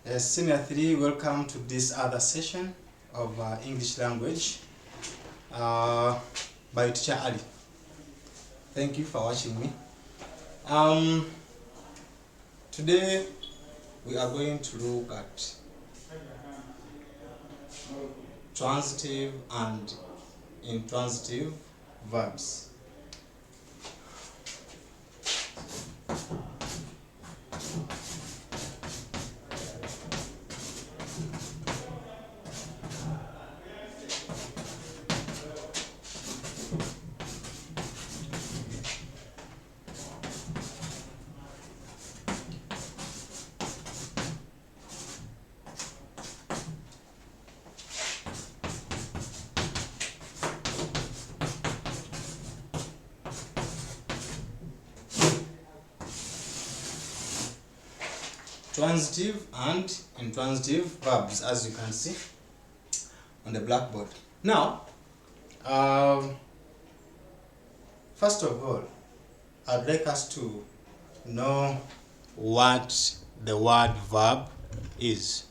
Senior 3, welcome to this other session of English language by teacher Ali. Thank you for watching me. Today we are going to look at transitive and intransitive verbs. Transitive and intransitive verbs, as you can see on the blackboard. Now, first of all, I'd like us to know what the word verb is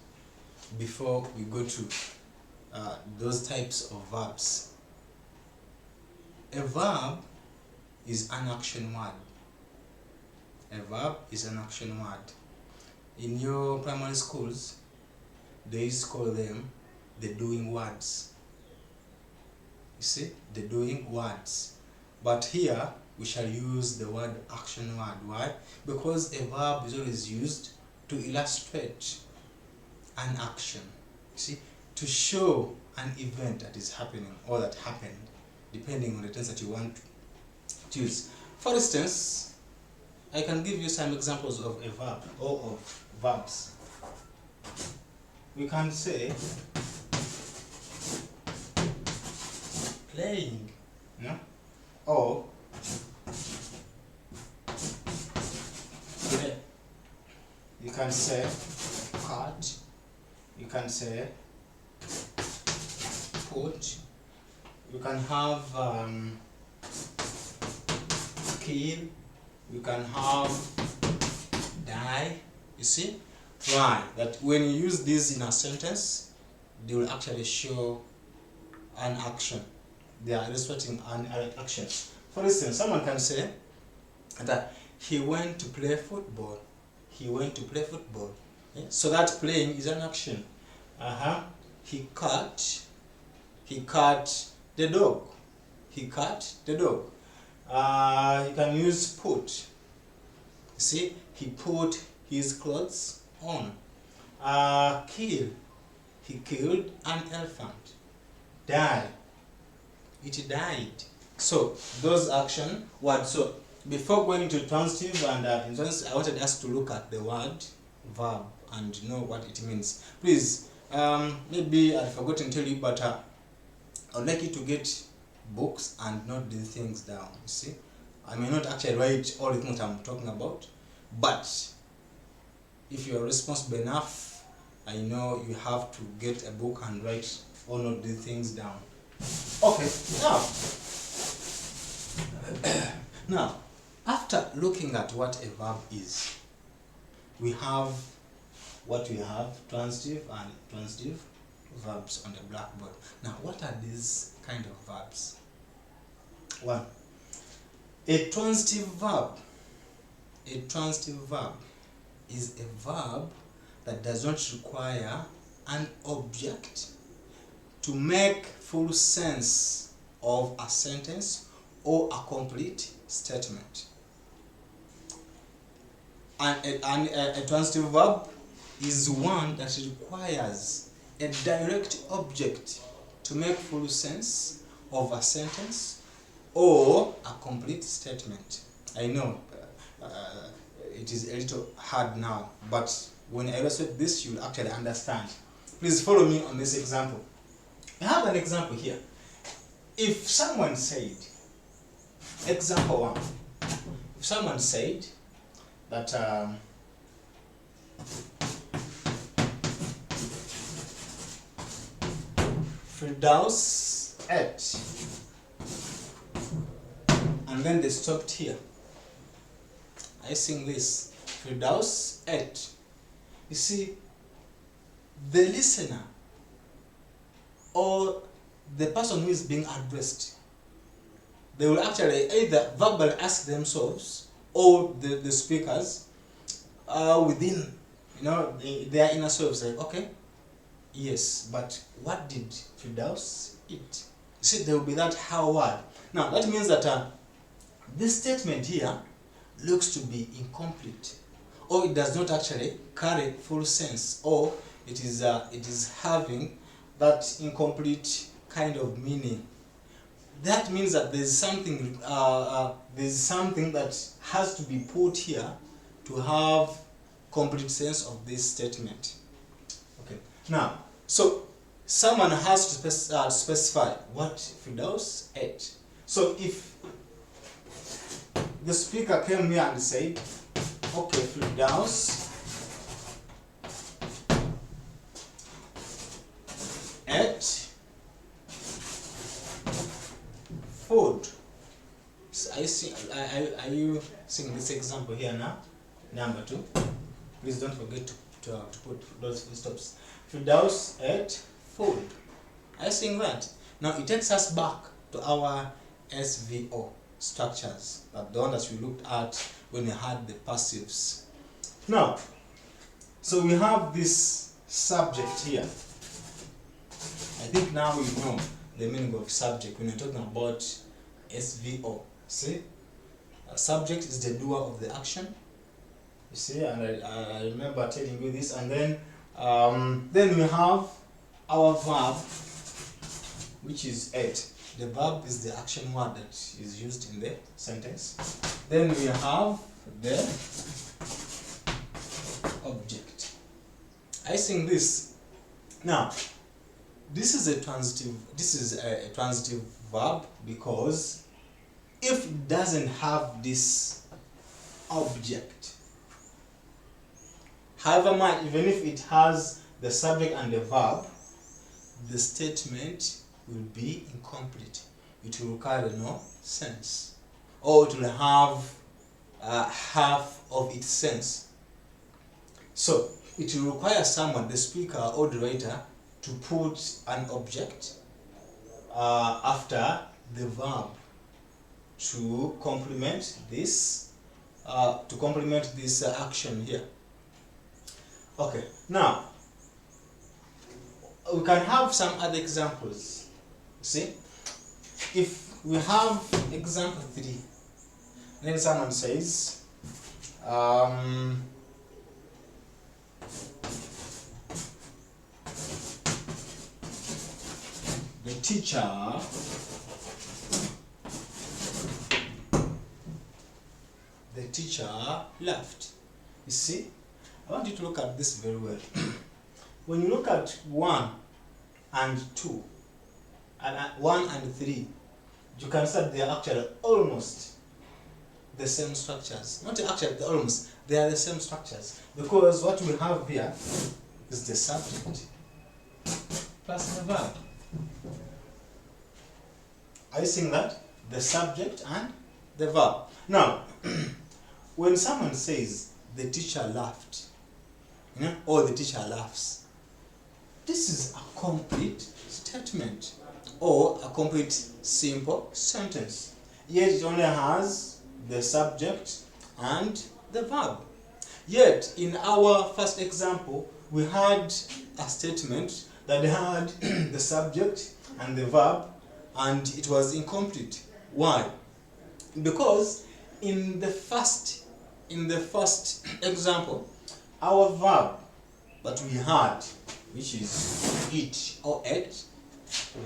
before we go to those types of verbs. A verb is an action word. A verb is an action word. In your primary schools, they used to call them the doing words. You see, the doing words. But here, we shall use the word action word. Why? Because a verb is always used to illustrate an action. You see, to show an event that is happening or that happened, depending on the tense that you want to use. For instance, I can give you some examples of a verb or of verbs. We can say playing, no? Or play. You can say cut. You can say put. You can have kill. You can have die. You see? Why? That when you use this in a sentence, they will actually show an action. They are illustrating an action. For instance, someone can say that he went to play football. He went to play football. Yeah? So that playing is an action. He cut the dog. He cut the dog. You can use put. See, he put his clothes on. Kill. He killed an elephant. Die. It died. So those action words. So before going to transitive and intransitive, I wanted us to look at the word verb and know what it means. Please, maybe I've forgotten to tell you, but I'd like you to get books and note these things down. You see, I may not actually write all the things I'm talking about, but if you are responsible enough, I know you have to get a book and write or note these things down. Okay, now after looking at what a verb is, we have transitive and intransitive verbs on the blackboard. Now, what are these kind of verbs? One, a transitive verb. A transitive verb is a verb that does not require an object to make full sense of a sentence or a complete statement. And a transitive verb is one that requires a direct object to make full sense of a sentence or a complete statement. I know it is a little hard now, but when I illustrate this, you will actually understand. Please follow me on this example. I have an example here. If someone said, example 1, if someone said that Firdaus ate, and then they stopped here. I sing this, Firdaus ate. You see, the listener or the person who is being addressed, they will actually either verbally ask themselves or the speakers within, their inner selves, like, okay, yes, but what did Firdaus eat? See, there will be that how word. Now, that means that this statement here looks to be incomplete, or it does not actually carry full sense, or it is having that incomplete kind of meaning. That means that there's something that has to be put here to have complete sense of this statement. Okay. Now, so someone has to specify what Firdaus ate. So if the speaker came here and said, okay, Firdaus ate food. So are you seeing this example here now? Number 2. Please don't forget to put those full stops. Firdaus ate food. Are you seeing that? Now it takes us back to our SVO structures, the one that we looked at when we had the passives. Now, so we have this subject here. I think now we know the meaning of subject when we're talking about SVO. See, a subject is the doer of the action. You see, and I remember telling you this. And then we have our verb, which is ate. The verb is the action word that is used in the sentence. Then we have the object. I think this. Now, this is a transitive verb, because if it doesn't have this object, however much, even if it has the subject and the verb, the statement will be incomplete. It will carry no sense, or it will have half of its sense. So it will require someone, the speaker or the writer, to put an object after the verb to complement this action here. Okay, now we can have some other examples. See, if we have example 3, then someone says, the teacher laughed. You see, I want you to look at this very well. When you look at 1 and 2, and 1 and 3, you can see that they are actually almost the same structures. Not actually, almost. They are the same structures, because what we have here is the subject plus the verb. Are you seeing that? The subject and the verb. Now, when someone says the teacher laughed, or the teacher laughs, this is a complete statement, or a complete simple sentence. Yet it only has the subject and the verb. Yet in our first example, we had a statement that had the subject and the verb, and it was incomplete. Why? Because in the first example, our verb that we had, which is eat or ate,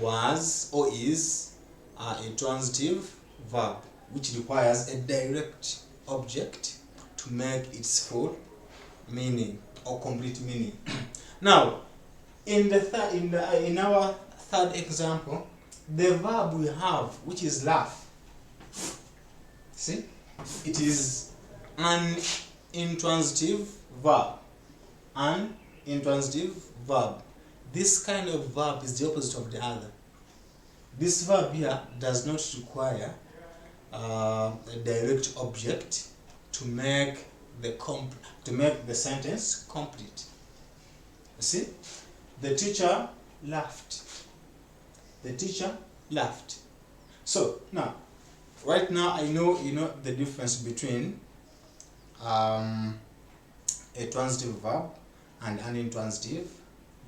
was or is a transitive verb, which requires a direct object to make its full meaning or complete meaning. Now, in our third example, the verb we have, which is laugh, see, it is an intransitive verb. An intransitive verb. This kind of verb is the opposite of the other. This verb here does not require a direct object to make the sentence complete. You see? The teacher laughed. The teacher laughed. So now, right now I know you know the difference between a transitive verb and an intransitive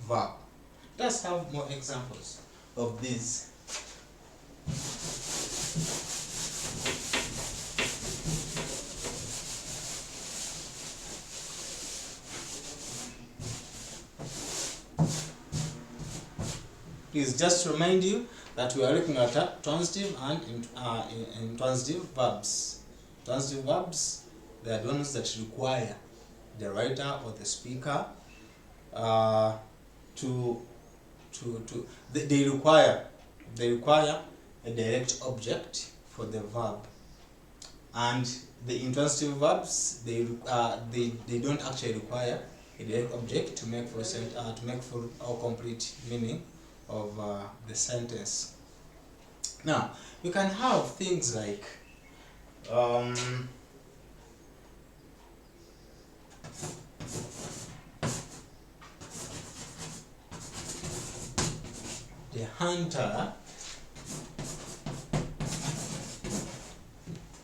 verb. Let's have more examples of these. Please just remind you that we are looking at transitive and intransitive verbs. Transitive verbs, they are the ones that require the writer or the speaker they require a direct object for the verb, and the intransitive verbs they don't actually require a direct object to make full or complete meaning of the sentence. Now you can have things like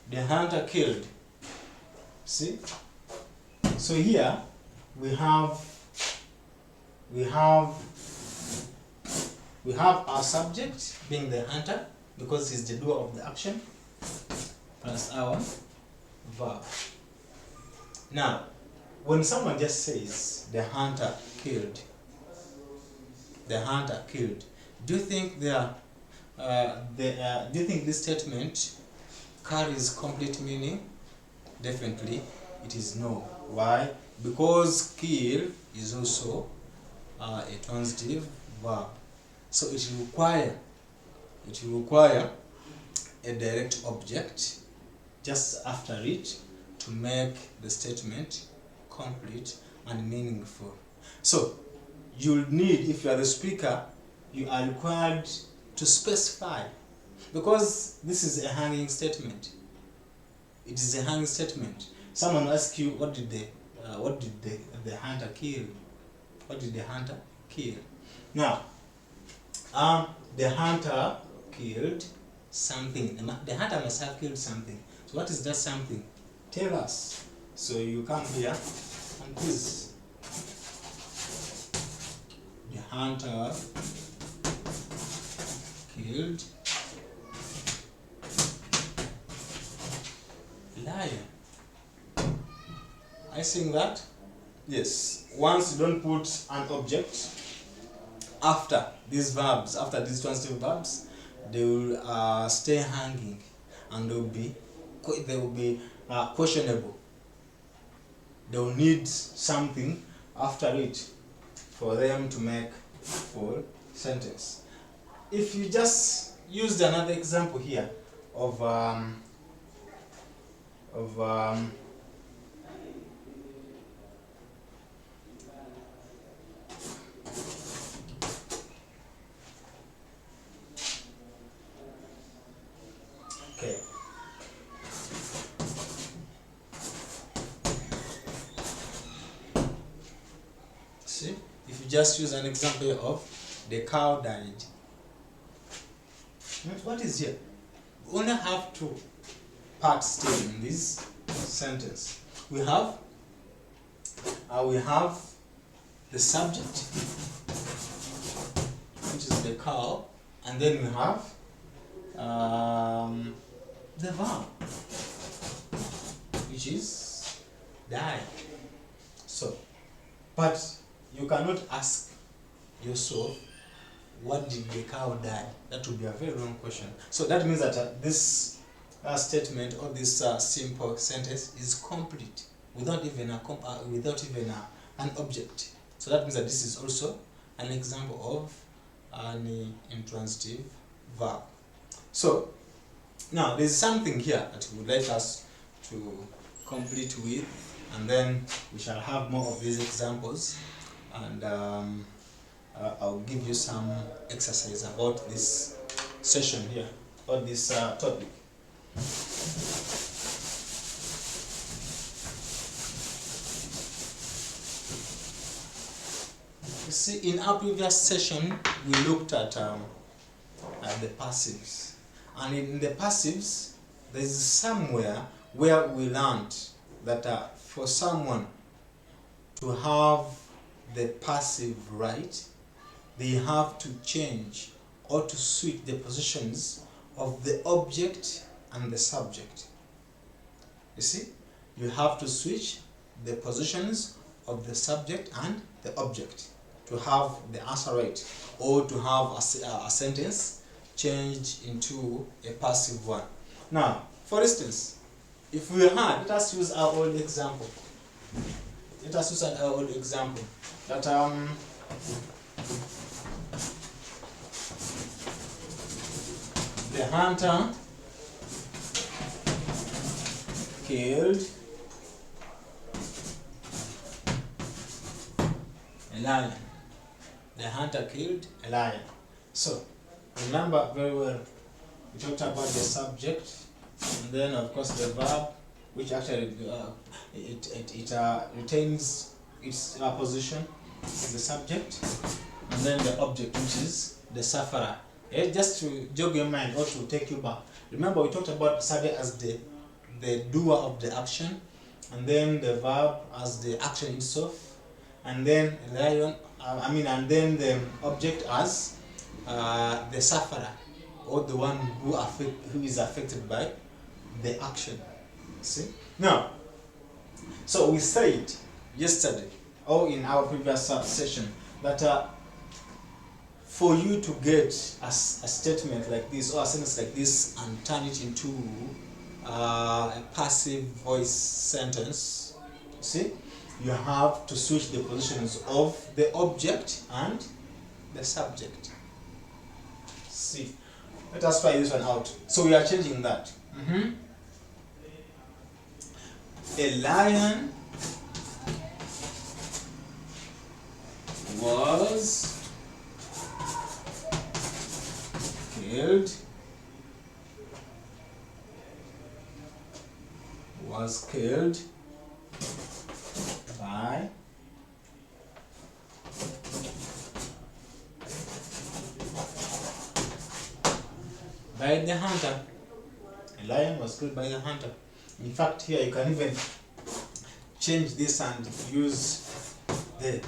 the hunter killed. See? So here we have our subject being the hunter because he's the doer of the action, plus our verb. Now, when someone just says the hunter killed, do you think do you think this statement carries complete meaning? Definitely it is no. Why? Because kill is also a transitive verb, so it will require a direct object just after it to make the statement complete and meaningful. So you'll need, if you are the speaker, you are required to specify, because this is a hanging statement. It is a hanging statement. Someone asks you, what did the hunter kill? What did the hunter kill? Now, the hunter killed something. The hunter must have killed something. So what is that something? Tell us. So you come here and please. The hunter killed lion. I think that? Yes. Once you don't put an object after these verbs, after these transitive verbs, they will stay hanging and they will be questionable. They will need something after it for them to make full sentence. If you just used another example here of okay. See, if you just use an example of the cow died. What is here? We only have two parts still in this sentence. We have the subject, which is the cow, and then we have the verb, which is die. So, but you cannot ask yourself, what did the cow die? That would be a very wrong question. So that means that this statement or this simple sentence is complete without even an object. So that means that this is also an example of an intransitive verb. So now there's something here that we would like us to complete with, and then we shall have more of these examples, and I'll give you some exercise about this session here, or this topic. You see, in our previous session, we looked at the passives. And in the passives, there is somewhere where we learned that for someone to have the passive right, they have to change or to switch the positions of the object and the subject. You see, you have to switch the positions of the subject and the object to have the answer right, or to have a sentence changed into a passive one. Now, for instance, if we had, let us use our old example. Let us use our old example that the hunter killed a lion. The hunter killed a lion. So, remember very well, we talked about the subject, and then of course the verb, which actually it retains its position as the subject, and then the object, which is the sufferer. Just to jog your mind or to take you back, remember we talked about subject as the doer of the action, and then the verb as the action itself, and then lion, and then the object as the sufferer, or the one who is affected by the action. See? Now, so we said yesterday, or in our previous session, that for you to get a statement like this, or a sentence like this, and turn it into a passive voice sentence, see, you have to switch the positions of the object and the subject. See, let us try this one out. So we are changing that. A lion was killed by the hunter. A lion was killed by the hunter. In fact, here you can even change this and use the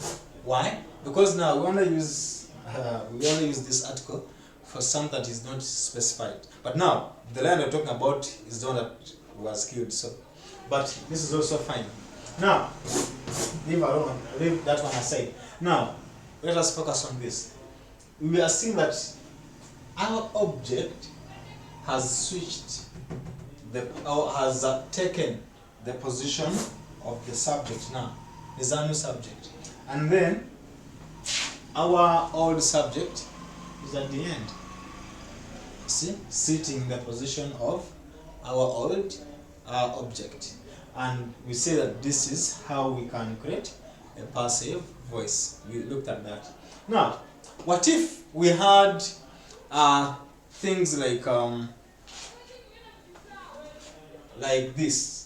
why, because now we only use this article for something that is not specified. But now the lion we're talking about is the one that was killed. So, but this is also fine. Now, leave that one aside. Now, let us focus on this. We are seeing that our object has switched or has taken the position of the subject. Now, there's a new subject, and then our old subject is at the end. See, sitting in the position of our old object, and we say that this is how we can create a passive voice. We looked at that. Now, what if we had things like this?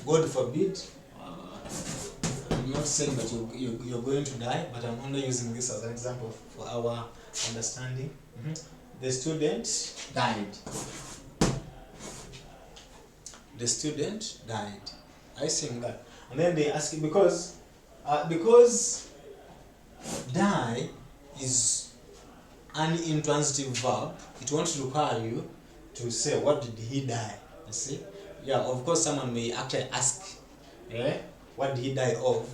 God forbid, I'm not saying that you're going to die, but I'm only using this as an example for our understanding. The student died. The student died. I saying that, and then they ask you because die is an intransitive verb. It won't require you to say what did he die. You see? Yeah, of course someone may actually ask, what did he die of?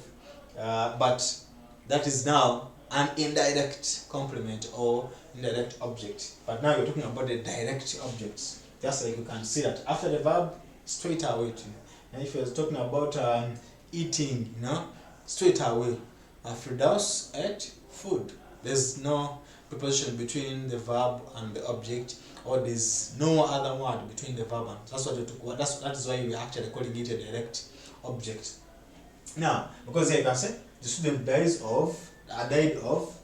But that is now an indirect complement or indirect object. But now you're talking about the direct objects. Just like you can see that after the verb, straight away to you. And if you're talking about eating, straight away. Firdaus ate food. There's no preposition between the verb and the object, or there's no other word between the verb and that's what you took. That is why we are actually calling it a direct object. Now, because here you can say The student died of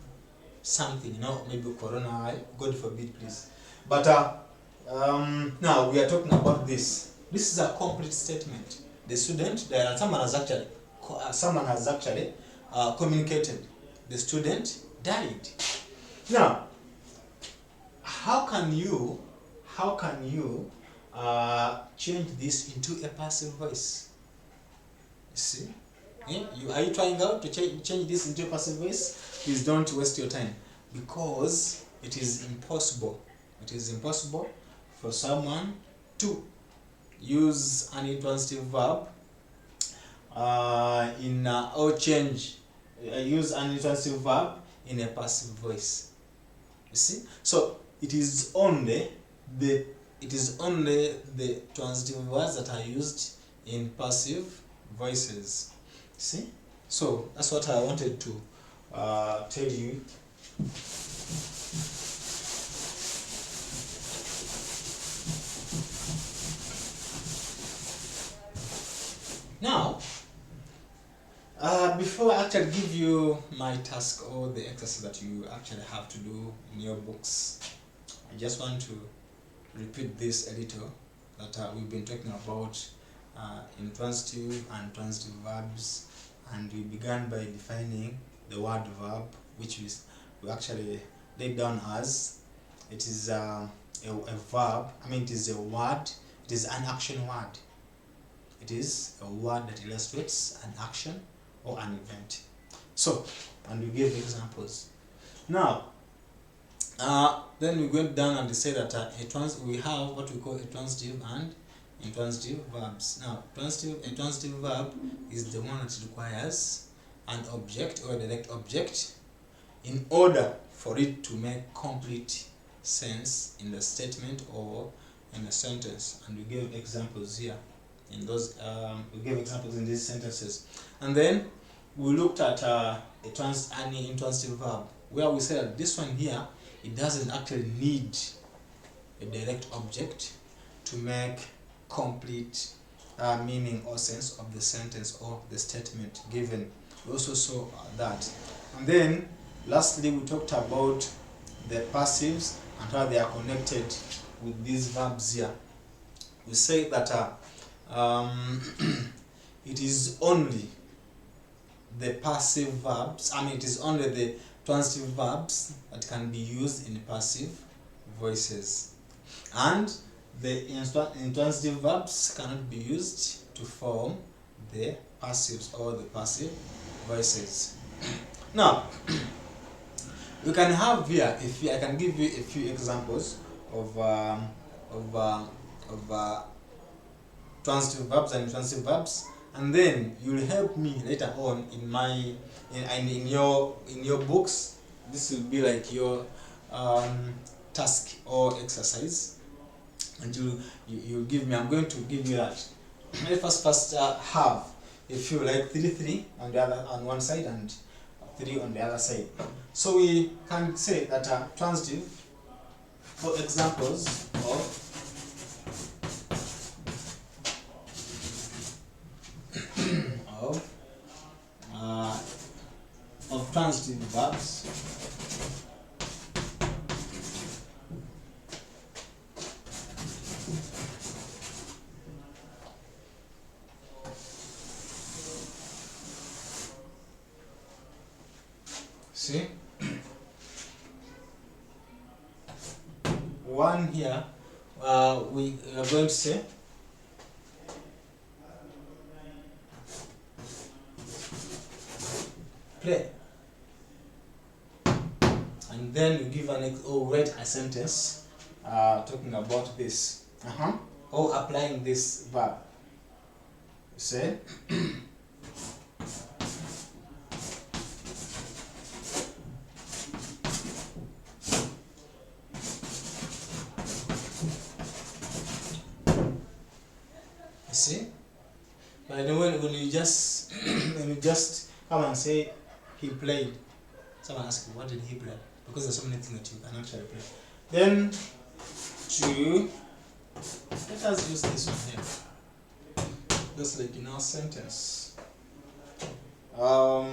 something, maybe corona, God forbid, please. But now we are talking about this. This is a complete statement. The student died, and someone has actually communicated. The student died. Now, how can you change this into a passive voice? You see? Yeah? Are you trying out to change this into a passive voice? Please don't waste your time, because it is impossible. It is impossible for someone to use an intransitive verb use an intransitive verb in a passive voice. You see? So it is only the transitive words that are used in passive voices. See? So that's what I wanted to tell you. Now, before I actually give you my task or the exercise that you actually have to do in your books, I just want to repeat this a little, that we've been talking about intransitive and transitive verbs, and we began by defining the word verb, which we actually laid down as it is a verb. It is a word. It is an action word. It is a word that illustrates an action or an event. So, and we gave examples. Now, then we went down and say that we have what we call a transitive and intransitive verbs. Now, a transitive verb is the one that requires an object or a direct object in order for it to make complete sense in the statement or in a sentence. And we gave examples here. In those, we gave examples in these sentences, and then we looked at an intransitive verb, where we said that this one here, it doesn't actually need a direct object to make complete meaning or sense of the sentence or the statement given. We also saw that, and then lastly we talked about the passives and how they are connected with these verbs here. We say that it is only the passive verbs, it is only the transitive verbs that can be used in passive voices, and the intransitive verbs cannot be used to form the passives or the passive voices. Now, we can have here, I can give you a few examples of transitive verbs and intransitive verbs, and then you'll help me later on in your books. This will be like your task or exercise, and you give me. I'm going to give you that. Let us first have, if you like, 3 on one side and 3 on the other side. So we can say that transitive, for examples of transitive verbs. See, one here, we are going to say play, and then you give write a sentence talking about this or applying this verb. You say see, but when you just come and say he played, someone asks you what did he play, because there's so many things that you can actually play. Then let us use this one here, just like in our sentence. Boy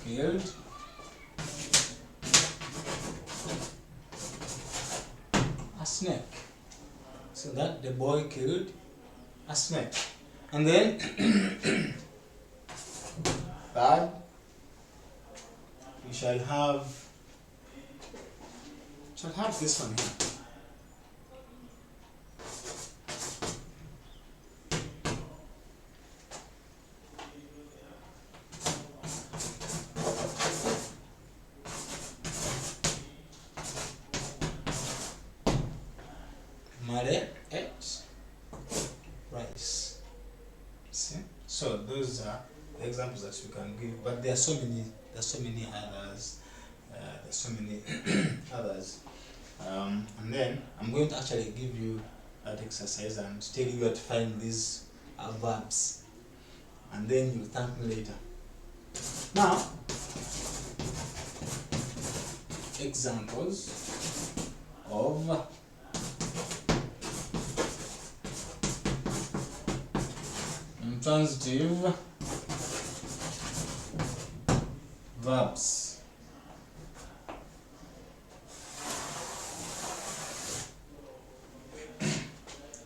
killed a snake. So that the boy killed a snake. And then third, we shall have this one here. Mother ate rice. See? So those are the examples that we can give, but there are so many others. There's so many others. And then I'm going to actually give you that exercise and tell you where to find these verbs, and then you thank me later. Now, examples of intransitive verbs.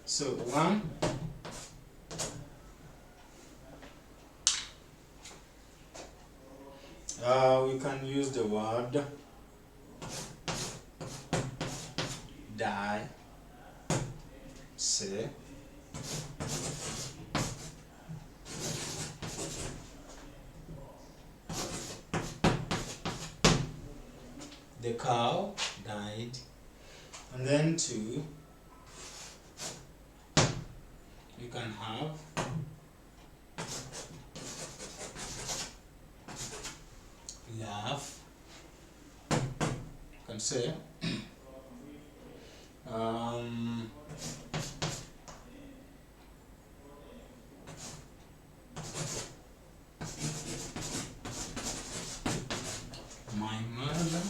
So one, we can use the word die, say, the cow died, and then two, you can have laugh, you can say my mother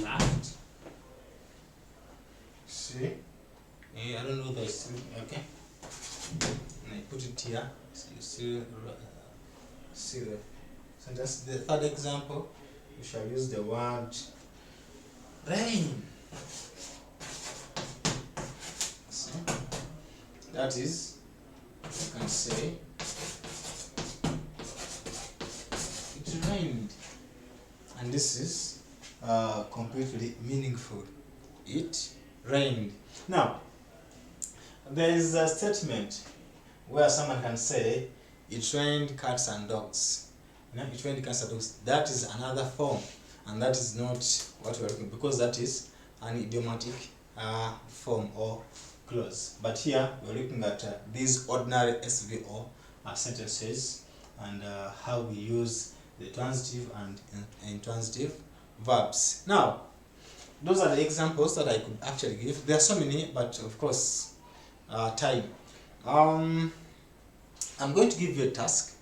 laughed. See? I don't know the still okay. And I put it here. So you still see the sentence. The third example, we shall use the word rain. See? That is, you can say it rained, and this is completely meaningful. It rained. Now, there is a statement where someone can say it rained cats and dogs. You know, it rained cats and dogs. That is another form, and that is not what we are looking, because that is an idiomatic form or clause. But here we are looking at these ordinary SVO sentences and how we use the transitive and intransitive verbs. Now, those are the examples that I could actually give. There are so many, but of course, time. I'm going to give you a task.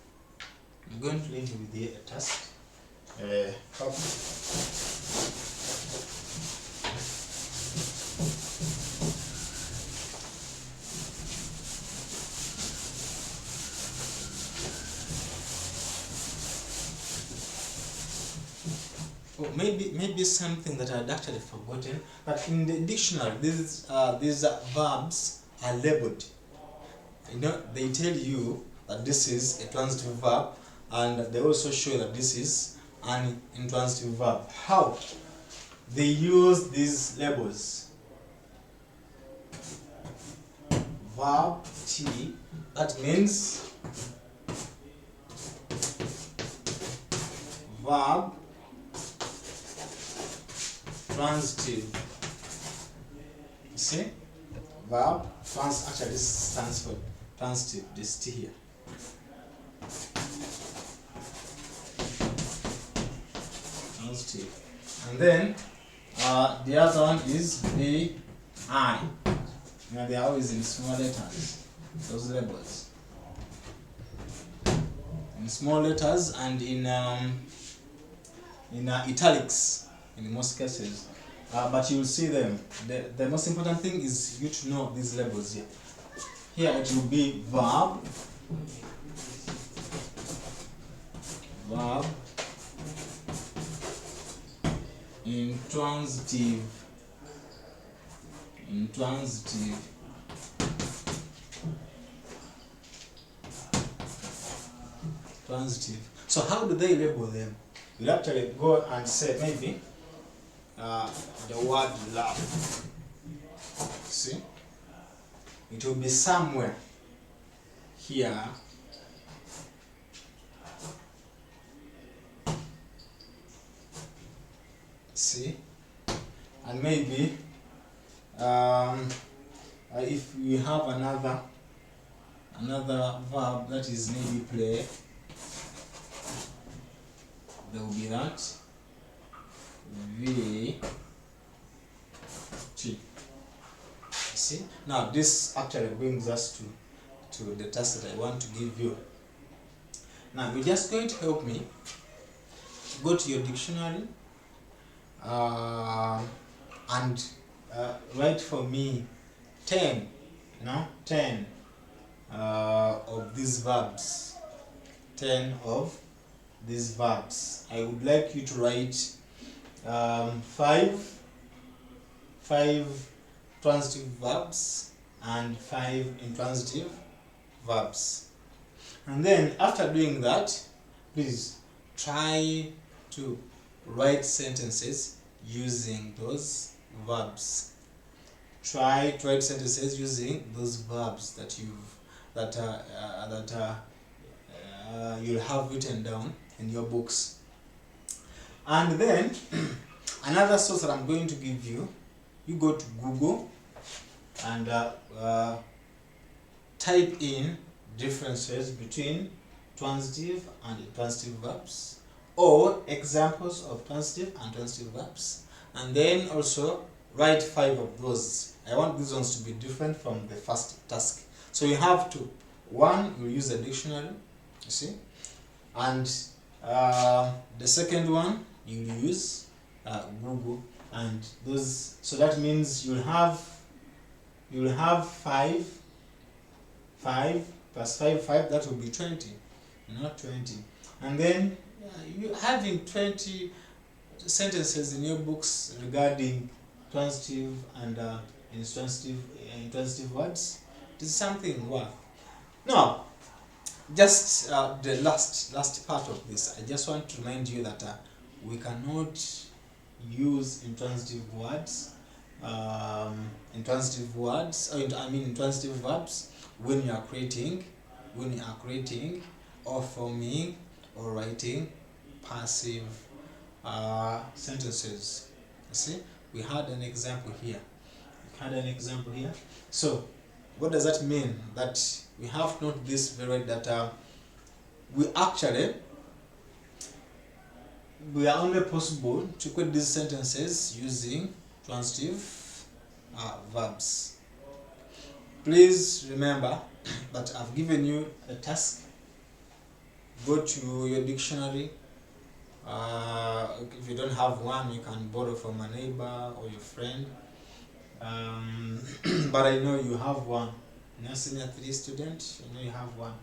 I'm going to leave you with a task. Oh, maybe something that I'd actually forgotten. But in the dictionary, these verbs are labeled. You know, they tell you that this is a transitive verb, and they also show that this is an intransitive verb. How? They use these labels. Verb T, that means verb transitive. You see? Verb actually this stands for transitive, this T here. Transitive. And then the other one is the I. Now they are always in small letters, those labels. In small letters and in italics. in most cases, but you will see them. The most important thing is you to know these labels here. Here it will be verb, intransitive, transitive. So how do they label them? You'll actually go and say maybe the word love. See? It will be somewhere here. See? And maybe if we have another verb that is maybe play, there will be that V T. See? Now this actually brings us to the task that I want to give you. Now you're just going to help me go to your dictionary and write for me 10 of these verbs. 10 of these verbs. I would like you to write 5 transitive verbs and 5 intransitive verbs. And then after doing that, please try to write sentences using those verbs. Try to write sentences using those verbs that you'll have written down in your books. And then another source that I'm going to give you, you go to Google and type in differences between transitive and intransitive verbs, or examples of transitive and transitive verbs, and then also write 5 of those. I want these ones to be different from the first task. So you have to, one, you use a dictionary, you see, and the second one you use Google, and those. So that means you'll have 5 plus 5, that will be 20, 20. And then you having 20 sentences in your books regarding transitive and intransitive words. It is something worth. Now, just the last part of this, I just want to remind you that we cannot use intransitive verbs when you are creating or forming or writing passive sentences. You see, we had an example here. So what does that mean? That we have to note this very right, that we are only possible to create these sentences using transitive verbs. Please remember that I've given you a task. Go to your dictionary. If you don't have one, you can borrow from a neighbor or your friend. But I know you have one. Senior 3 student, I know you have one.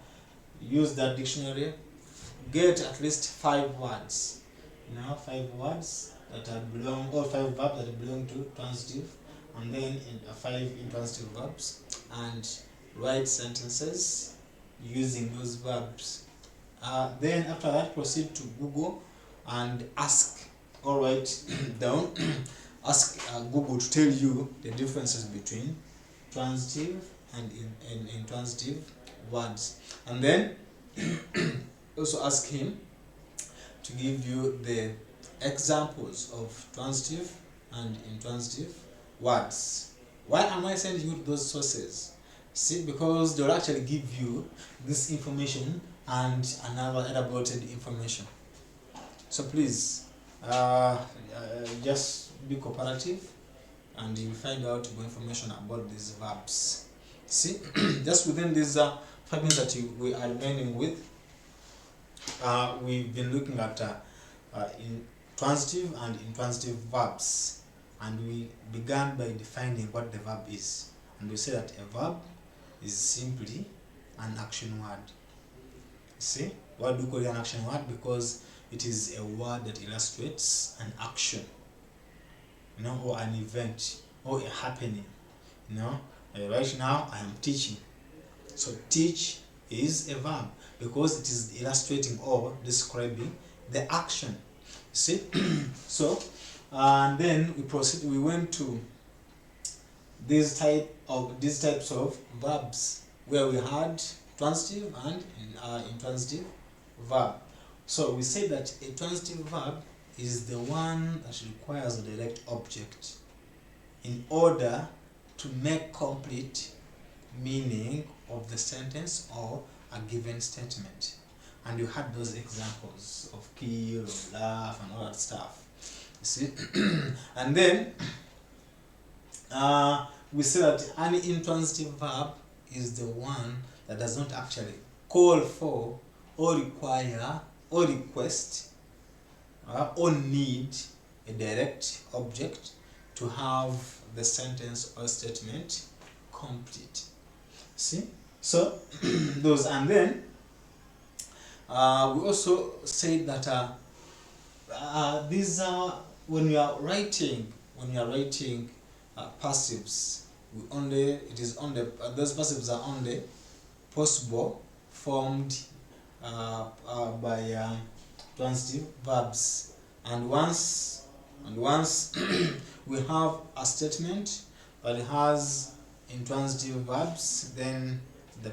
Use that dictionary. Get at least 5 words. 5 words that belong, or 5 verbs that belong to transitive, and then 5 intransitive verbs, and write sentences using those verbs. Then after that, proceed to Google and ask, or write down, ask Google to tell you the differences between transitive and intransitive words, and then also ask him to give you the examples of transitive and intransitive words. Why am I sending you those sources? See, because they'll actually give you this information and another elaborated information. So please, just be cooperative, and you'll find out more information about these verbs. See, just within these 5 minutes that we are remaining with, we've been looking at in transitive and intransitive verbs, and we began by defining what the verb is, and we say that a verb is simply an action word. See, why do we call it an action word? Because it is a word that illustrates an action, or an event or a happening. Right now I am teaching, so teach is a verb because it is illustrating or describing the action. See, so and then we went to these types of verbs where we had transitive and intransitive verb. So we say that a transitive verb is the one that requires a direct object in order to make complete meaning of the sentence or a given statement. And you had those examples of kill, of laugh, and all that stuff. You see? And then we say that an intransitive verb is the one that does not actually call for or require or request or need a direct object to have the sentence or statement complete. See? So those, and then we also say that these are when you are writing passives, those passives are only possible formed by transitive verbs, and once we have a statement that has intransitive verbs, then the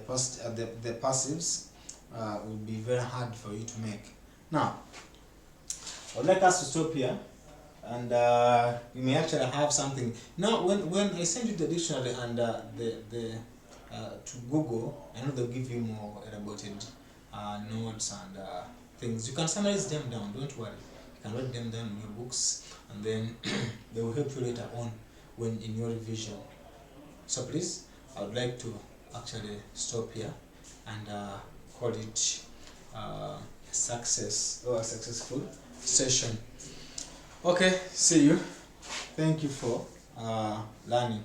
passives will be very hard for you to make. Now, I would like us to stop here, and you may actually have something. Now, when I send you the dictionary and to Google, I know they'll give you more elaborated notes and things. You can summarize them down, don't worry. You can write them down in your books, and then they will help you later on when in your revision. So please, I would like to actually stop here and call it a success or a successful session. Okay, see you. Thank you for learning.